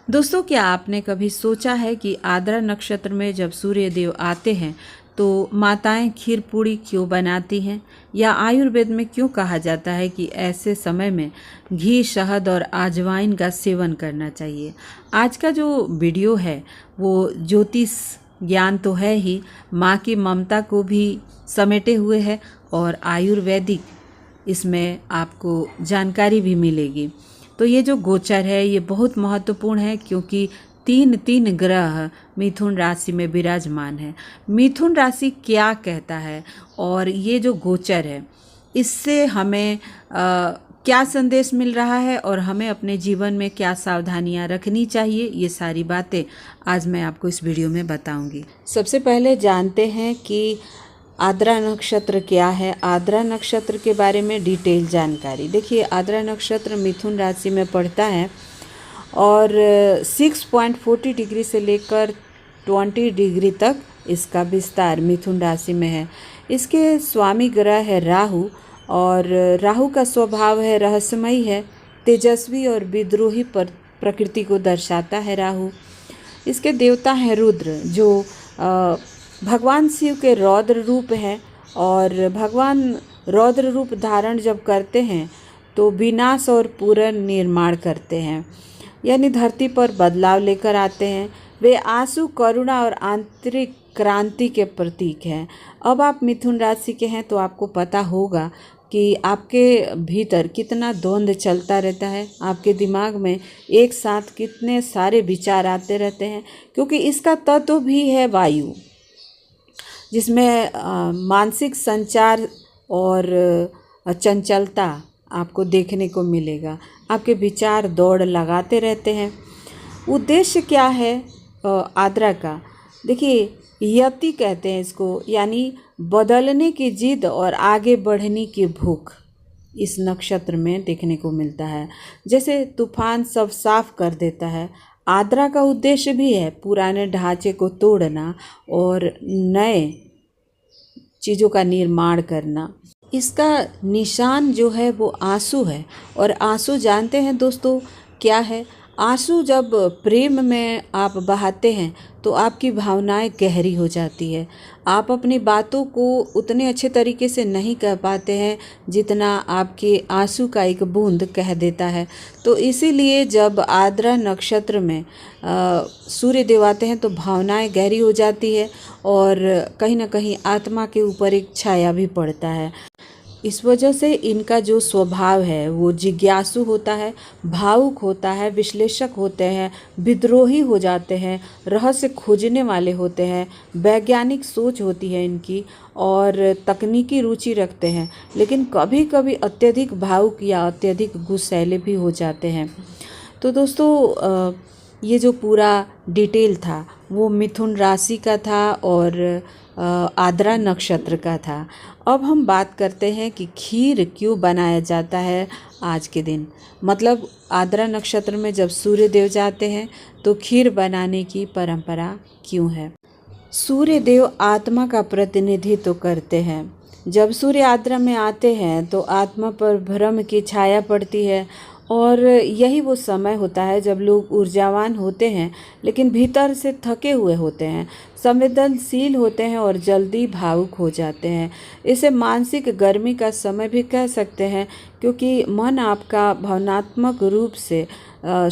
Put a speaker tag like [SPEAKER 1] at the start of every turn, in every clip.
[SPEAKER 1] दोस्तों, क्या आपने कभी सोचा है कि आद्रा नक्षत्र में जब सूर्य देव आते हैं तो माताएं खीर पूड़ी क्यों बनाती हैं, या आयुर्वेद में क्यों कहा जाता है कि ऐसे समय में घी, शहद और अजवाइन का सेवन करना चाहिए। आज का जो वीडियो है वो ज्योतिष ज्ञान तो है ही, माँ की ममता को भी समेटे हुए है और आयुर्वेदिक इसमें आपको जानकारी भी मिलेगी। तो ये जो गोचर है ये बहुत महत्वपूर्ण है, क्योंकि तीन तीन ग्रह मिथुन राशि में विराजमान है। मिथुन राशि क्या कहता है और ये जो गोचर है इससे हमें क्या संदेश मिल रहा है और हमें अपने जीवन में क्या सावधानियां रखनी चाहिए, ये सारी बातें आज मैं आपको इस वीडियो में बताऊंगी। सबसे पहले जानते हैं कि आद्रा नक्षत्र क्या है। आद्रा नक्षत्र के बारे में डिटेल जानकारी देखिए। आद्रा नक्षत्र मिथुन राशि में पड़ता है और 6.40 डिग्री से लेकर 20 डिग्री तक इसका विस्तार मिथुन राशि में है। इसके स्वामी ग्रह है राहु, और राहु का स्वभाव है रहस्यमयी है, तेजस्वी और विद्रोही प्रकृति को दर्शाता है राहु। इसके देवता है रुद्र, जो भगवान शिव के रौद्र रूप है, और भगवान रौद्र रूप धारण जब करते हैं तो विनाश और पुनर्निर्माण करते हैं, यानी धरती पर बदलाव लेकर आते हैं। वे आंसू, करुणा और आंतरिक क्रांति के प्रतीक हैं। अब आप मिथुन राशि के हैं तो आपको पता होगा कि आपके भीतर कितना द्वंद्व चलता रहता है, आपके दिमाग में एक साथ कितने सारे विचार आते रहते हैं, क्योंकि इसका तत्व भी है वायु, जिसमें मानसिक संचार और चंचलता आपको देखने को मिलेगा। आपके विचार दौड़ लगाते रहते हैं। उद्देश्य क्या है आद्रा का? देखिए, यति कहते हैं इसको, यानी बदलने की जिद और आगे बढ़ने की भूख इस नक्षत्र में देखने को मिलता है। जैसे तूफान सब साफ कर देता है, आद्रा का उद्देश्य भी है पुराने ढांचे को तोड़ना और नए चीज़ों का निर्माण करना। इसका निशान जो है वो आंसू है, और आंसू जानते हैं दोस्तों क्या है? आंसू जब प्रेम में आप बहाते हैं तो आपकी भावनाएं गहरी हो जाती है। आप अपनी बातों को उतने अच्छे तरीके से नहीं कह पाते हैं जितना आपके आंसू का एक बूंद कह देता है। तो इसीलिए जब आद्रा नक्षत्र में सूर्य देव आते हैं तो भावनाएं गहरी हो जाती है और कहीं ना कहीं आत्मा के ऊपर एक छाया भी पड़ता है। इस वजह से इनका जो स्वभाव है वो जिज्ञासु होता है, भावुक होता है, विश्लेषक होते हैं, विद्रोही हो जाते हैं, रहस्य खोजने वाले होते हैं, वैज्ञानिक सोच होती है इनकी, और तकनीकी रुचि रखते हैं, लेकिन कभी कभी अत्यधिक भावुक या अत्यधिक गुस्सैले भी हो जाते हैं। तो दोस्तों, ये जो पूरा डिटेल था वो मिथुन राशि का था और आद्रा नक्षत्र का था। अब हम बात करते हैं कि खीर क्यों बनाया जाता है आज के दिन। मतलब आद्रा नक्षत्र में जब सूर्य देव जाते हैं तो खीर बनाने की परंपरा क्यों है? सूर्य देव आत्मा का प्रतिनिधित्व करते हैं। जब सूर्य आद्रा में आते हैं तो आत्मा पर भ्रम की छाया पड़ती है, और यही वो समय होता है जब लोग ऊर्जावान होते हैं लेकिन भीतर से थके हुए होते हैं, संवेदनशील होते हैं और जल्दी भावुक हो जाते हैं। इसे मानसिक गर्मी का समय भी कह सकते हैं, क्योंकि मन आपका भावनात्मक रूप से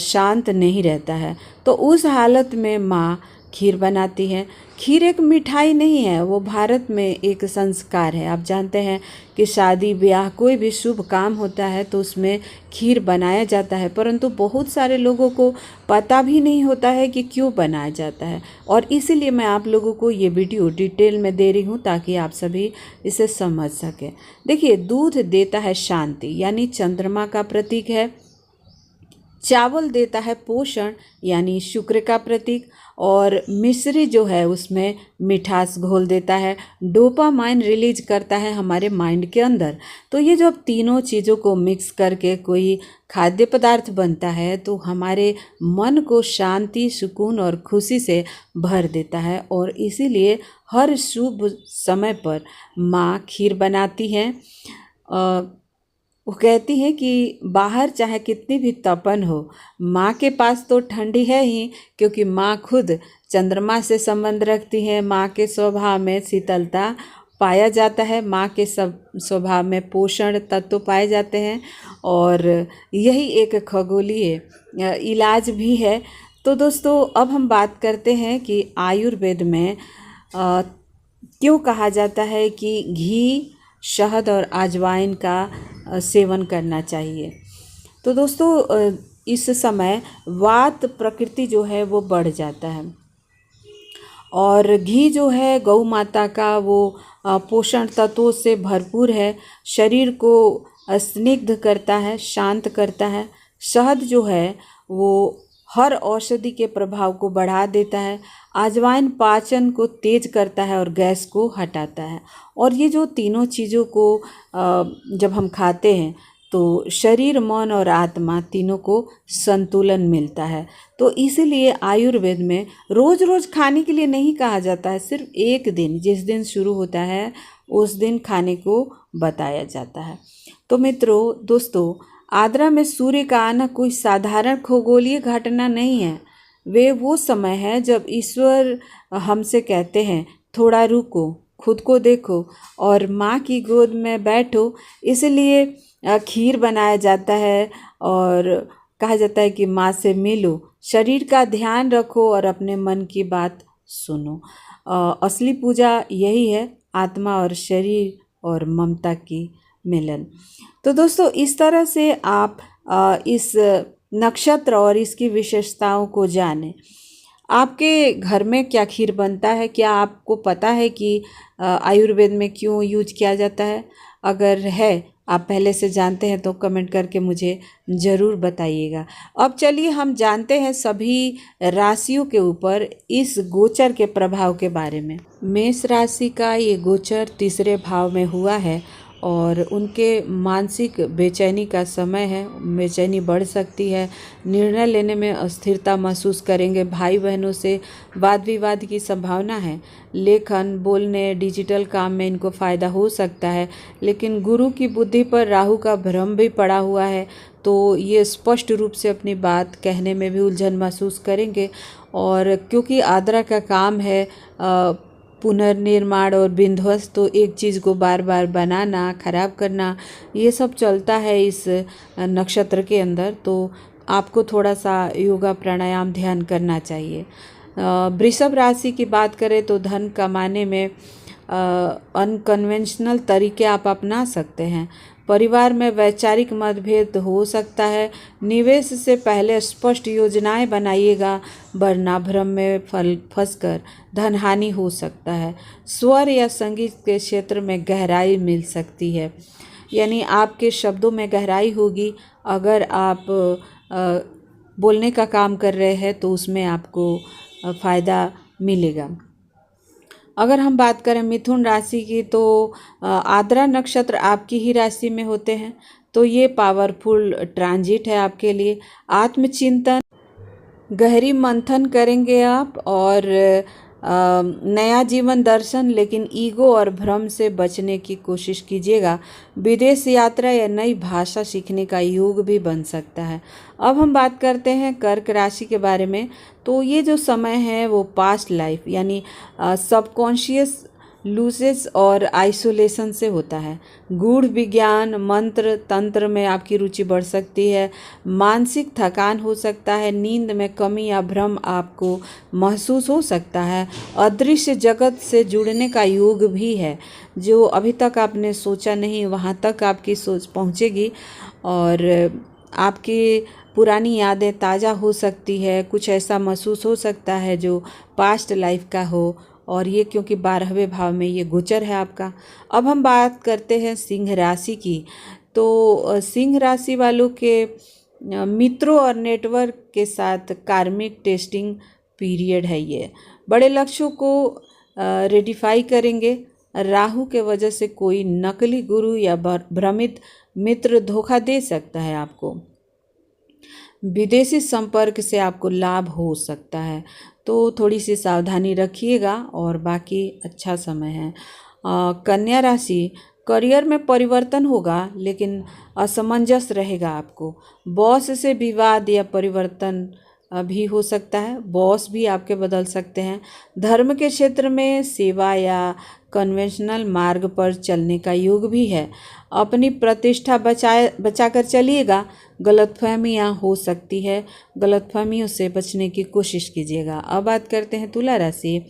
[SPEAKER 1] शांत नहीं रहता है। तो उस हालत में माँ खीर बनाती हैं। खीर एक मिठाई नहीं है, वो भारत में एक संस्कार है। आप जानते हैं कि शादी ब्याह कोई भी शुभ काम होता है तो उसमें खीर बनाया जाता है, परंतु बहुत सारे लोगों को पता भी नहीं होता है कि क्यों बनाया जाता है, और इसीलिए मैं आप लोगों को ये वीडियो डिटेल में दे रही हूँ ताकि आप सभी इसे समझ सकें। देखिए, दूध देता है शांति, यानी चंद्रमा का प्रतीक है। चावल देता है पोषण, यानी शुक्र का प्रतीक, और मिश्री जो है उसमें मिठास घोल देता है, डोपामाइन रिलीज करता है हमारे माइंड के अंदर। तो ये जो अब तीनों चीज़ों को मिक्स करके कोई खाद्य पदार्थ बनता है तो हमारे मन को शांति, सुकून और खुशी से भर देता है, और इसीलिए हर शुभ समय पर माँ खीर बनाती हैं। वो कहती हैं कि बाहर चाहे कितनी भी तपन हो, माँ के पास तो ठंडी है ही, क्योंकि माँ खुद चंद्रमा से संबंध रखती है। माँ के स्वभाव में शीतलता पाया जाता है, माँ के सब स्वभाव में पोषण तत्व पाए जाते हैं, और यही एक खगोलीय इलाज भी है। तो दोस्तों, अब हम बात करते हैं कि आयुर्वेद में क्यों कहा जाता है कि घी, शहद और अजवाइन का सेवन करना चाहिए। तो दोस्तों, इस समय वात प्रकृति जो है वो बढ़ जाता है, और घी जो है गौ माता का वो पोषण तत्वों से भरपूर है, शरीर को स्निग्ध करता है, शांत करता है। शहद जो है वो हर औषधि के प्रभाव को बढ़ा देता है। अजवाइन पाचन को तेज करता है और गैस को हटाता है। और ये जो तीनों चीज़ों को जब हम खाते हैं तो शरीर, मन और आत्मा तीनों को संतुलन मिलता है। तो इसीलिए आयुर्वेद में रोज़ रोज़ खाने के लिए नहीं कहा जाता है, सिर्फ एक दिन, जिस दिन शुरू होता है उस दिन खाने को बताया जाता है। तो मित्रों, दोस्तों, आद्रा में सूर्य का आना कोई साधारण खगोलीय घटना नहीं है। वे वो समय है जब ईश्वर हमसे कहते हैं, थोड़ा रुको, खुद को देखो और माँ की गोद में बैठो। इसलिए खीर बनाया जाता है और कहा जाता है कि माँ से मिलो, शरीर का ध्यान रखो और अपने मन की बात सुनो। असली पूजा यही है, आत्मा और शरीर और ममता की मिलन। तो दोस्तों, इस तरह से आप इस नक्षत्र और इसकी विशेषताओं को जानें। आपके घर में क्या खीर बनता है? क्या आपको पता है कि आयुर्वेद में क्यों यूज किया जाता है? अगर है, आप पहले से जानते हैं तो कमेंट करके मुझे ज़रूर बताइएगा। अब चलिए हम जानते हैं सभी राशियों के ऊपर इस गोचर के प्रभाव के बारे में। मेष राशि का ये गोचर तीसरे भाव में हुआ है और उनके मानसिक बेचैनी का समय है। बेचैनी बढ़ सकती है, निर्णय लेने में अस्थिरता महसूस करेंगे, भाई बहनों से वाद विवाद की संभावना है। लेखन, बोलने, डिजिटल काम में इनको फ़ायदा हो सकता है, लेकिन गुरु की बुद्धि पर राहु का भ्रम भी पड़ा हुआ है, तो ये स्पष्ट रूप से अपनी बात कहने में भी उलझन महसूस करेंगे। और क्योंकि आद्रा का काम है पुनर्निर्माण और विध्वंस, तो एक चीज़ को बार बार बनाना, खराब करना, ये सब चलता है इस नक्षत्र के अंदर। तो आपको थोड़ा सा योगा, प्राणायाम, ध्यान करना चाहिए। वृषभ राशि की बात करें तो धन कमाने में अनकन्वेंशनल तरीके आप अपना सकते हैं। परिवार में वैचारिक मतभेद हो सकता है। निवेश से पहले स्पष्ट योजनाएं बनाइएगा, वरना भ्रम में फंसकर धन हानि हो सकता है। स्वर या संगीत के क्षेत्र में गहराई मिल सकती है, यानी आपके शब्दों में गहराई होगी। अगर आप बोलने का काम कर रहे हैं तो उसमें आपको फ़ायदा मिलेगा। अगर हम बात करें मिथुन राशि की, तो आद्रा नक्षत्र आपकी ही राशि में होते हैं, तो ये पावरफुल ट्रांजिट है आपके लिए। आत्मचिंतन, गहरी मंथन करेंगे आप, और नया जीवन दर्शन, लेकिन ईगो और भ्रम से बचने की कोशिश कीजिएगा। विदेश यात्रा या नई भाषा सीखने का योग भी बन सकता है। अब हम बात करते हैं कर्क राशि के बारे में। तो ये जो समय है वो पास्ट लाइफ यानी सबकॉन्शियस लूसेस और आइसोलेशन से होता है। गूढ़ विज्ञान, मंत्र तंत्र में आपकी रुचि बढ़ सकती है। मानसिक थकान हो सकता है, नींद में कमी या भ्रम आपको महसूस हो सकता है। अदृश्य जगत से जुड़ने का योग भी है, जो अभी तक आपने सोचा नहीं वहाँ तक आपकी सोच पहुँचेगी, और आपकी पुरानी यादें ताज़ा हो सकती है। कुछ ऐसा महसूस हो सकता है जो पास्ट लाइफ का हो, और ये क्योंकि 12वें भाव में ये गोचर है आपका। अब हम बात करते हैं सिंह राशि की। तो सिंह राशि वालों के मित्रों और नेटवर्क के साथ कार्मिक टेस्टिंग पीरियड है। ये बड़े लक्ष्यों को रेडिफाई करेंगे। राहु के वजह से कोई नकली गुरु या भ्रमित मित्र धोखा दे सकता है आपको। विदेशी संपर्क से आपको लाभ हो सकता है, तो थोड़ी सी सावधानी रखिएगा, और बाकी अच्छा समय है। कन्या राशि, करियर में परिवर्तन होगा, लेकिन असमंजस रहेगा आपको। बॉस से विवाद या परिवर्तन भी हो सकता है, बॉस भी आपके बदल सकते हैं। धर्म के क्षेत्र में सेवा या कन्वेंशनल मार्ग पर चलने का योग भी है। अपनी प्रतिष्ठा बचाकर चलिएगा, गलतफहमियां हो सकती है, गलतफहमियों से बचने की कोशिश कीजिएगा। अब बात करते हैं तुला राशि।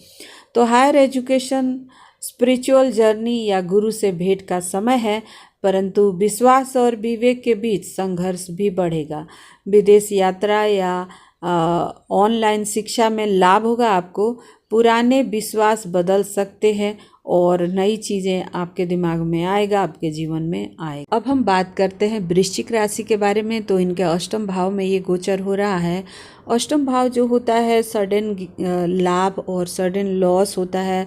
[SPEAKER 1] तो हायर एजुकेशन, स्पिरिचुअल जर्नी या गुरु से भेंट का समय है, परंतु विश्वास और विवेक के बीच संघर्ष भी बढ़ेगा। विदेश यात्रा या ऑनलाइन शिक्षा में लाभ होगा आपको। पुराने विश्वास बदल सकते हैं और नई चीज़ें आपके दिमाग में आएगा, आपके जीवन में आएगा। अब हम बात करते हैं वृश्चिक राशि के बारे में। तो इनके अष्टम भाव में ये गोचर हो रहा है। अष्टम भाव जो होता है सडन लाभ और सडन लॉस होता है।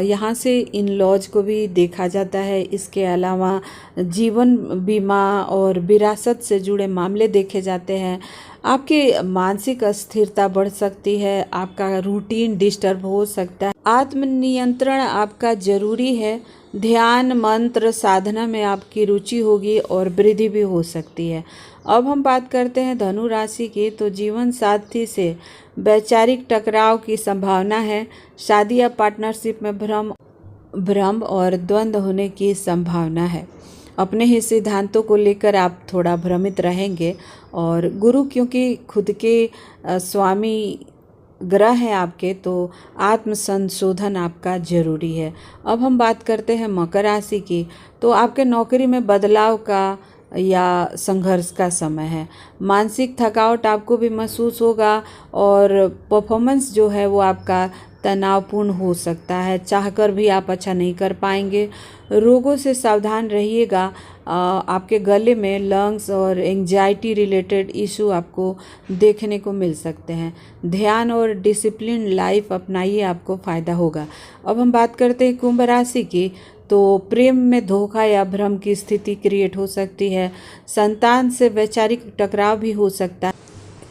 [SPEAKER 1] यहाँ से इन लॉज को भी देखा जाता है। इसके अलावा जीवन बीमा और विरासत से जुड़े मामले देखे जाते हैं। आपकी मानसिक अस्थिरता बढ़ सकती है, आपका रूटीन डिस्टर्ब हो सकता है। आत्मनियंत्रण आपका जरूरी है। ध्यान मंत्र साधना में आपकी रुचि होगी और वृद्धि भी हो सकती है। अब हम बात करते हैं धनु राशि की। तो जीवन साथी से वैचारिक टकराव की संभावना है। शादी या पार्टनरशिप में भ्रम और द्वंद्व होने की संभावना है। अपने ही सिद्धांतों को लेकर आप थोड़ा भ्रमित रहेंगे। और गुरु क्योंकि खुद के स्वामी ग्रह हैं आपके, तो आत्म संशोधन आपका जरूरी है। अब हम बात करते हैं मकर राशि की। तो आपके नौकरी में बदलाव का या संघर्ष का समय है। मानसिक थकावट आपको भी महसूस होगा और परफॉर्मेंस जो है वो आपका तनावपूर्ण हो सकता है। चाहकर भी आप अच्छा नहीं कर पाएंगे। रोगों से सावधान रहिएगा। आपके गले में लंग्स और एंजाइटी रिलेटेड इशू आपको देखने को मिल सकते हैं। ध्यान और डिसिप्लिन लाइफ अपनाइए, आपको फ़ायदा होगा। अब हम बात करते हैं कुंभ राशि की। तो प्रेम में धोखा या भ्रम की स्थिति क्रिएट हो सकती है। संतान से वैचारिक टकराव भी हो सकता है।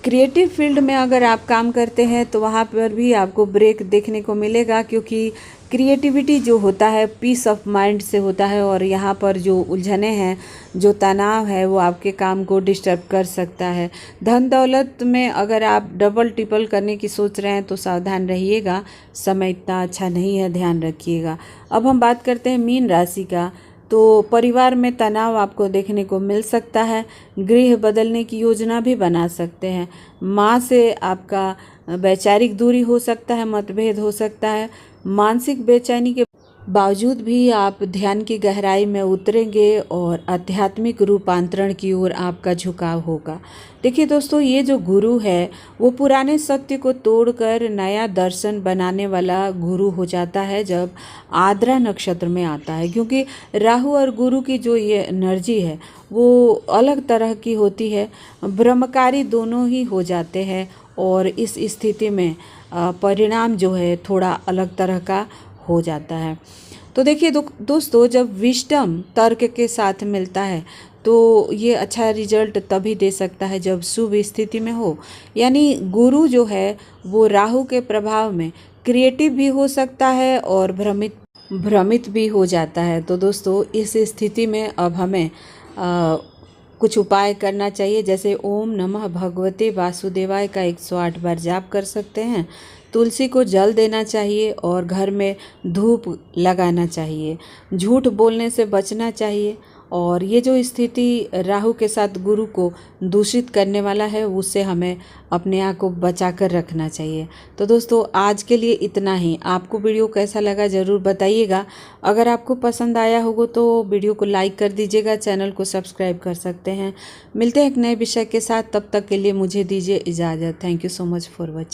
[SPEAKER 1] क्रिएटिव फील्ड में अगर आप काम करते हैं तो वहाँ पर भी आपको ब्रेक देखने को मिलेगा, क्योंकि क्रिएटिविटी जो होता है पीस ऑफ माइंड से होता है और यहाँ पर जो उलझने हैं, जो तनाव है, वो आपके काम को डिस्टर्ब कर सकता है। धन दौलत में अगर आप डबल ट्रिपल करने की सोच रहे हैं तो सावधान रहिएगा, समय इतना अच्छा नहीं है, ध्यान रखिएगा। अब हम बात करते हैं मीन राशि का। तो परिवार में तनाव आपको देखने को मिल सकता है। गृह बदलने की योजना भी बना सकते हैं। माँ से आपका वैचारिक दूरी हो सकता है, मतभेद हो सकता है। मानसिक बेचैनी के बावजूद भी आप ध्यान की गहराई में उतरेंगे और आध्यात्मिक रूपांतरण की ओर आपका झुकाव होगा। देखिए दोस्तों, ये जो गुरु है वो पुराने सत्य को तोड़कर नया दर्शन बनाने वाला गुरु हो जाता है जब आद्रा नक्षत्र में आता है, क्योंकि राहु और गुरु की जो ये एनर्जी है वो अलग तरह की होती है। ब्रह्मकारी दोनों ही हो जाते हैं और इस स्थिति में परिणाम जो है थोड़ा अलग तरह का हो जाता है। तो देखिए दोस्तों, जब विजडम तर्क के साथ मिलता है तो ये अच्छा रिजल्ट तभी दे सकता है जब शुभ स्थिति में हो। यानी गुरु जो है वो राहु के प्रभाव में क्रिएटिव भी हो सकता है और भ्रमित भी हो जाता है। तो दोस्तों, इस स्थिति में अब हमें कुछ उपाय करना चाहिए, जैसे ओम नमः भगवते वासुदेवाय का 108 बार जाप कर सकते हैं। तुलसी को जल देना चाहिए और घर में धूप लगाना चाहिए। झूठ बोलने से बचना चाहिए और ये जो स्थिति राहु के साथ गुरु को दूषित करने वाला है उससे हमें अपने आप को बचा कर रखना चाहिए। तो दोस्तों, आज के लिए इतना ही। आपको वीडियो कैसा लगा ज़रूर बताइएगा। अगर आपको पसंद आया होगा तो वीडियो को लाइक कर दीजिएगा, चैनल को सब्सक्राइब कर सकते हैं। मिलते हैं एक नए विषय के साथ, तब तक के लिए मुझे दीजिए इजाज़त। Thank you so much for watching.